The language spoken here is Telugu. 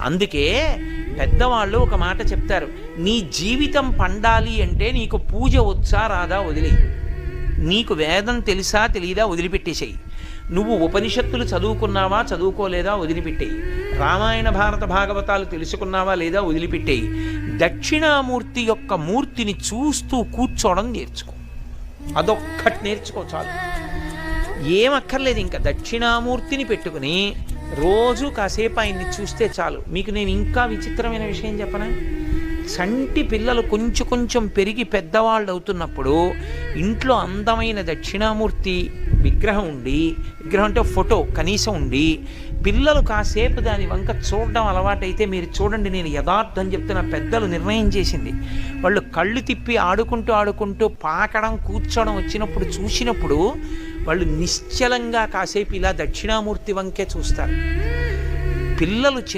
అందుకే పెద్దవాళ్ళు ఒక మాట చెప్తారు, నీ జీవితం పండాలి అంటే నీకు పూజ వచ్చా రాదా వదిలే, నీకు వేదం తెలుసా తెలియదా వదిలిపెట్టేసేయి, నువ్వు ఉపనిషత్తులు చదువుకున్నావా చదువుకోలేదా వదిలిపెట్టేయి, రామాయణ భారత భాగవతాలు తెలుసుకున్నావా లేదా వదిలిపెట్టేయి, దక్షిణామూర్తి యొక్క మూర్తిని చూస్తూ కూర్చోవడం నేర్చుకో, అదొక్కటి నేర్చుకో చాలు. ఏమక్కర్లేదు, ఇంకా దక్షిణామూర్తిని పెట్టుకుని రోజు కాసేపు ఆయన్ని చూస్తే చాలు. మీకు నేను ఇంకా విచిత్రమైన విషయం చెప్పనా, చంటి పిల్లలు కొంచెం కొంచెం పెరిగి పెద్దవాళ్ళు అవుతున్నప్పుడు ఇంట్లో అందమైన దక్షిణామూర్తి విగ్రహం ఉండి, విగ్రహం అంటే ఫోటో కనీసం ఉండి, పిల్లలు కాసేపు దాని వంక చూడడం అలవాటైతే మీరు చూడండి, నేను యథార్థం చెప్తున్న, పెద్దలు నిర్ణయం చేసింది, వాళ్ళు కళ్ళు తిప్పి ఆడుకుంటూ ఆడుకుంటూ పాకడం కూర్చోవడం వచ్చినప్పుడు చూసినప్పుడు వాళ్ళు నిశ్చలంగా కాసేపు ఇలా దక్షిణామూర్తి వంకే చూస్తారు. పిల్లలు చిన్న